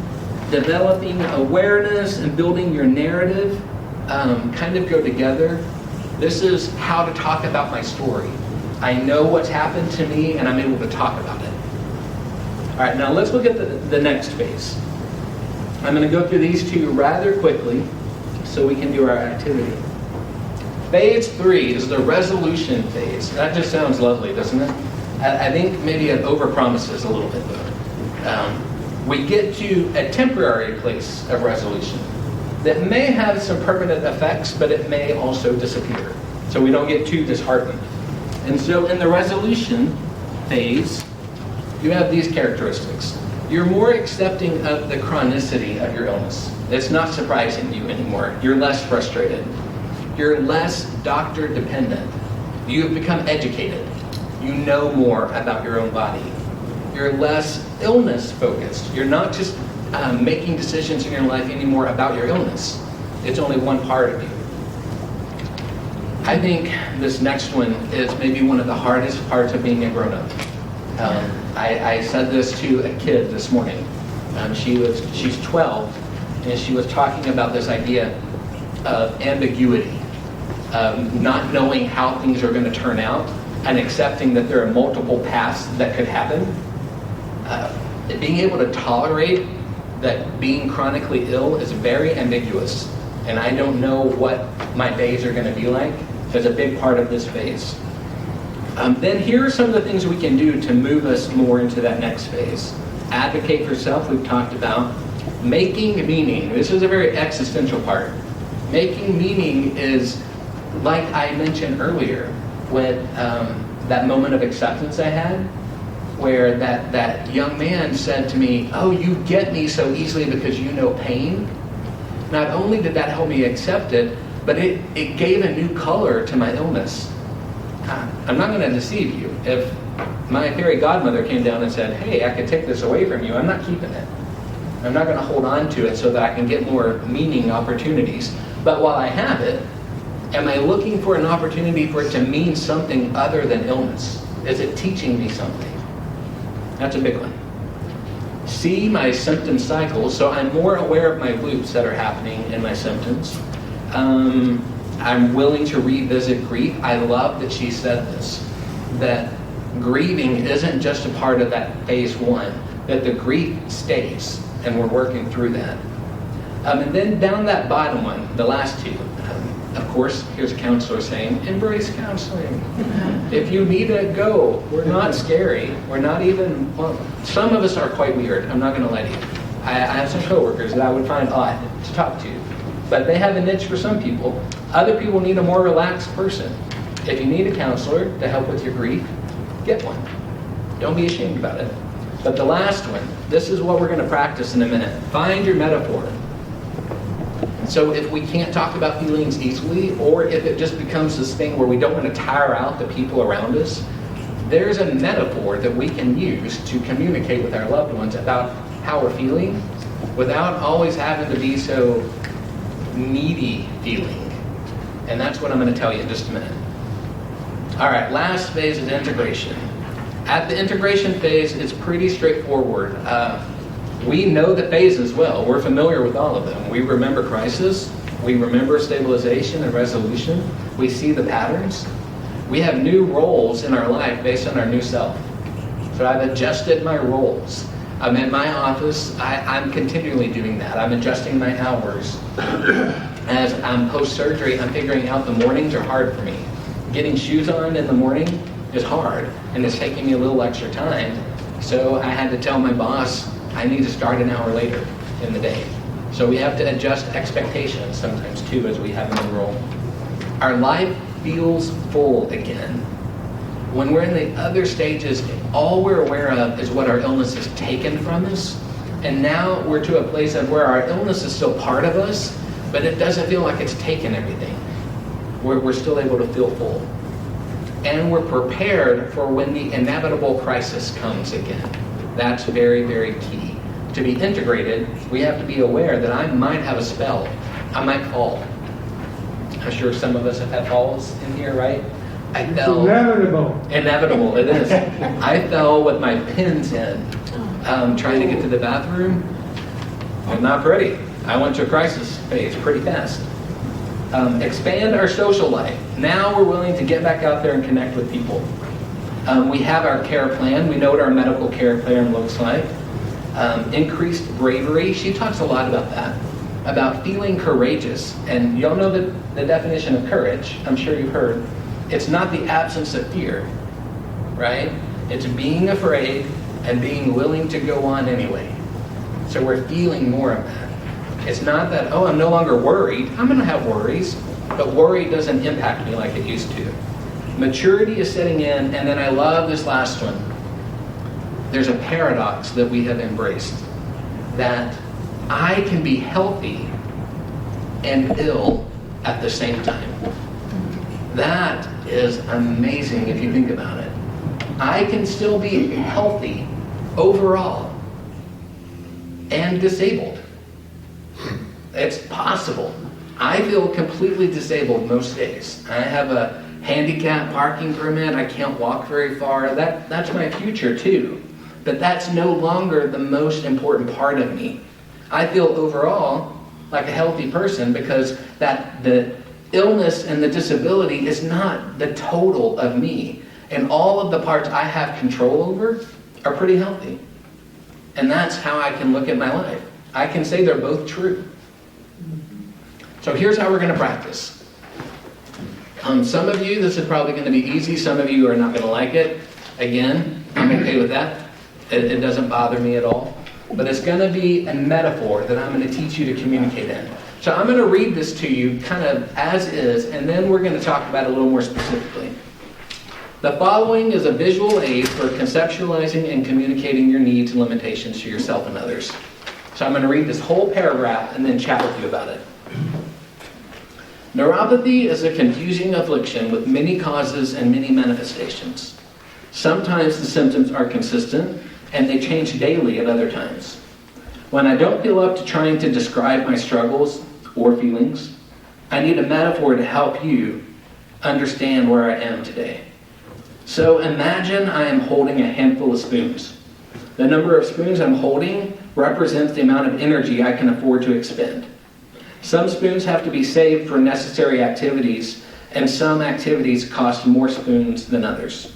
Developing awareness and building your narrative kind of go together. This is how to talk about my story. I know what's happened to me and I'm able to talk about it. All right, now let's look at the next phase. I'm going to go through these two rather quickly so we can do our activity. Phase 3 is the resolution phase. That just sounds lovely, doesn't it? I think maybe it overpromises a little bit though. We get to a temporary place of resolution that may have some permanent effects, but it may also disappear. So we don't get too disheartened. And so in the resolution phase, you have these characteristics. You're more accepting of the chronicity of your illness. It's not surprising you anymore. You're less frustrated. You're less doctor dependent. You've become educated. You know more about your own body. You're less illness focused. You're not just making decisions in your life anymore about your illness. It's only one part of you. I think this next one is maybe one of the hardest parts of being a grown-up. I said this to a kid this morning. She's 12, and she was talking about this idea of ambiguity, not knowing how things are going to turn out, and accepting that there are multiple paths that could happen. Being able to tolerate that being chronically ill is very ambiguous, and I don't know what my days are going to be like. There's a big part of this phase. Then here are some of the things we can do to move us more into that next phase. Advocate for self, we've talked about. Making meaning. This is a very existential part. Making meaning is, like I mentioned earlier, with that moment of acceptance I had, where that young man said to me, "Oh, you get me so easily because you know pain." Not only did that help me accept it, but it gave a new color to my illness. I'm not going to deceive you. If my fairy godmother came down and said, hey, I could take this away from you. I'm not keeping it. I'm not going to hold on to it so that I can get more meaning opportunities. But while I have it, am I looking for an opportunity for it to mean something other than illness? Is it teaching me something? That's a big one. See my symptom cycles, so I'm more aware of my loops that are happening in my symptoms. I'm willing to revisit grief. I love that she said this, that grieving isn't just a part of that phase one, that the grief stays, and we're working through that. And then down that bottom one, the last two, of course, here's a counselor saying, embrace counseling. If you need it, go. We're not scary. We're not even, well, some of us are quite weird. I'm not going to lie to you. I have some coworkers that I would find odd to talk to, but they have a niche for some people. Other people need a more relaxed person. If you need a counselor to help with your grief, get one. Don't be ashamed about it. But the last one, this is what we're going to practice in a minute. Find your metaphor. So if we can't talk about feelings easily, or if it just becomes this thing where we don't want to tire out the people around us, there's a metaphor that we can use to communicate with our loved ones about how we're feeling without always having to be so needy feeling. And that's what I'm going to tell you in just a minute. All right, last phase is integration. At the integration phase, it's pretty straightforward. We know the phases well. We're familiar with all of them. We remember crisis. We remember stabilization and resolution. We see the patterns. We have new roles in our life based on our new self. So I've adjusted my roles. I'm in my office. I'm continually doing that. I'm adjusting my hours. As I'm post-surgery, I'm figuring out the mornings are hard for me. Getting shoes on in the morning is hard, and it's taking me a little extra time. So I had to tell my boss, I need to start an hour later in the day. So we have to adjust expectations sometimes too as we have a new role. Our life feels full again. When we're in the other stages, all we're aware of is what our illness has taken from us. And now we're to a place of where our illness is still part of us, but it doesn't feel like it's taken everything. We're still able to feel full. And we're prepared for when the inevitable crisis comes again. That's very, very key. To be integrated, we have to be aware that I might have a spell. I might fall. I'm sure some of us have had falls in here, right? I fell. Inevitable. Inevitable, it is. I fell with my pins in, trying to get to the bathroom. I'm not ready. I went to a crisis phase pretty fast. Expand our social life. Now we're willing to get back out there and connect with people. We have our care plan. We know what our medical care plan looks like. Increased bravery. She talks a lot about that, about feeling courageous. And y'all know the definition of courage. I'm sure you've heard. It's not the absence of fear, right? It's being afraid and being willing to go on anyway. So we're feeling more of that. It's not that, oh, I'm no longer worried. I'm going to have worries, but worry doesn't impact me like it used to. Maturity is setting in, and then I love this last one. There's a paradox that we have embraced, that I can be healthy and ill at the same time. That is amazing if you think about it. I can still be healthy overall and disabled. It's possible. I feel completely disabled most days. I have a handicap parking permit. I can't walk very far. That's my future too. But that's no longer the most important part of me. I feel overall like a healthy person because the illness and the disability is not the total of me. And all of the parts I have control over are pretty healthy. And that's how I can look at my life. I can say they're both true. So here's how we're going to practice. Some of you, this is probably going to be easy. Some of you are not going to like it. Again, I'm okay with that. It doesn't bother me at all. But it's going to be a metaphor that I'm going to teach you to communicate in. So I'm going to read this to you kind of as is, and then we're going to talk about it a little more specifically. The following is a visual aid for conceptualizing and communicating your needs and limitations to yourself and others. So I'm going to read this whole paragraph and then chat with you about it. Neuropathy is a confusing affliction with many causes and many manifestations. Sometimes the symptoms are consistent and they change daily at other times. When I don't feel up to trying to describe my struggles or feelings, I need a metaphor to help you understand where I am today. So imagine I am holding a handful of spoons. The number of spoons I'm holding represents the amount of energy I can afford to expend. Some spoons have to be saved for necessary activities, and some activities cost more spoons than others.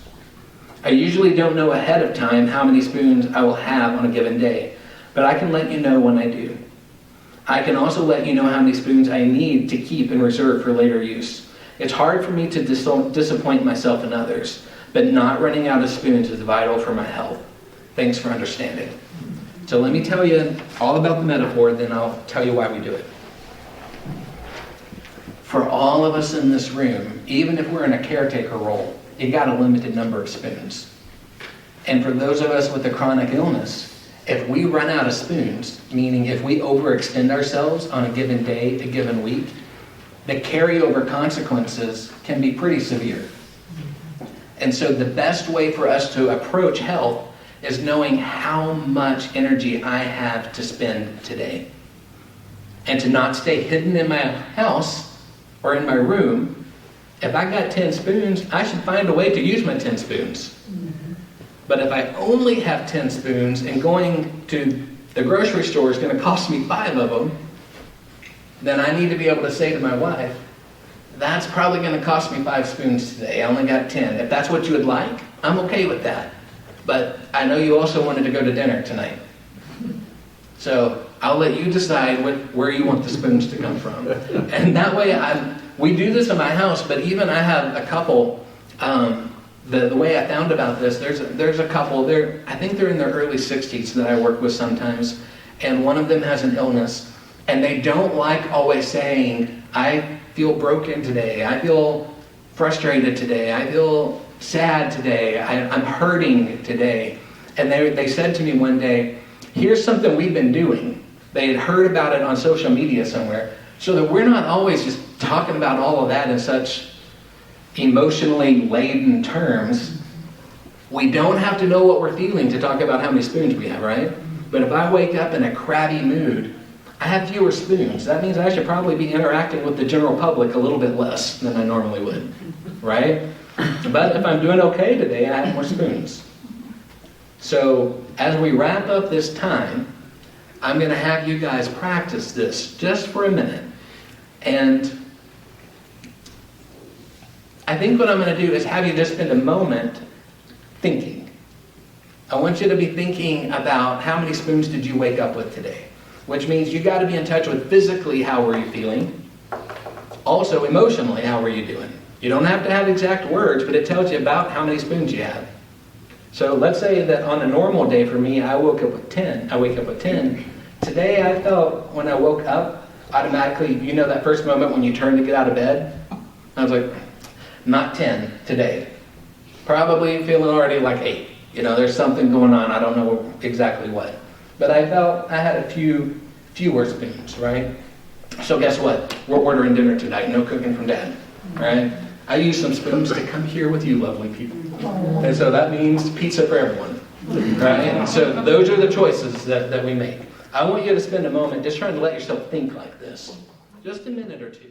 I usually don't know ahead of time how many spoons I will have on a given day, but I can let you know when I do. I can also let you know how many spoons I need to keep in reserve for later use. It's hard for me to disappoint myself and others, but not running out of spoons is vital for my health. Thanks for understanding. So let me tell you all about the metaphor, then I'll tell you why we do it. For all of us in this room, even if we're in a caretaker role, you got a limited number of spoons. And for those of us with a chronic illness, if we run out of spoons, meaning if we overextend ourselves on a given day, a given week, the carryover consequences can be pretty severe. And so the best way for us to approach health is knowing how much energy I have to spend today. And to not stay hidden in my house or in my room. If I got 10 spoons, I should find a way to use my 10 spoons. But if I only have 10 spoons and going to the grocery store is going to cost me 5 of them, then I need to be able to say to my wife, that's probably going to cost me 5 spoons today. I only got 10. If that's what you would like, I'm okay with that. But I know you also wanted to go to dinner tonight. So I'll let you decide where you want the spoons to come from. And that way, we do this in my house, but even I have a couple, the way I found about this, there's a couple, I think they're in their early 60s that I work with sometimes, and one of them has an illness, and they don't like always saying, I feel broken today, I feel frustrated today, I feel sad today, I'm hurting today. And they said to me one day, here's something we've been doing. They had heard about it on social media somewhere, so that we're not always just talking about all of that in such emotionally laden terms. We don't have to know what we're feeling to talk about how many spoons we have, right? But if I wake up in a crabby mood, I have fewer spoons. That means I should probably be interacting with the general public a little bit less than I normally would, right? But if I'm doing okay today, I have more spoons. So as we wrap up this time, I'm going to have you guys practice this just for a minute. And I think what I'm going to do is have you just spend a moment thinking. I want you to be thinking about how many spoons did you wake up with today? Which means you got to be in touch with physically how were you feeling. Also emotionally, how were you doing? You don't have to have exact words, but it tells you about how many spoons you have. So let's say that on a normal day for me, I wake up with 10. Today I felt when I woke up, automatically, you know that first moment when you turn to get out of bed? I was like, not 10 today. Probably feeling already like 8. You know, there's something going on, I don't know exactly what. But I felt I had a fewer spoons, right? So guess what? We're ordering dinner tonight, no cooking from Dad, right? I used some spoons to come here with you lovely people. And so that means pizza for everyone, right? And so those are the choices that we make. I want you to spend a moment just trying to let yourself think like this. Just a minute or two.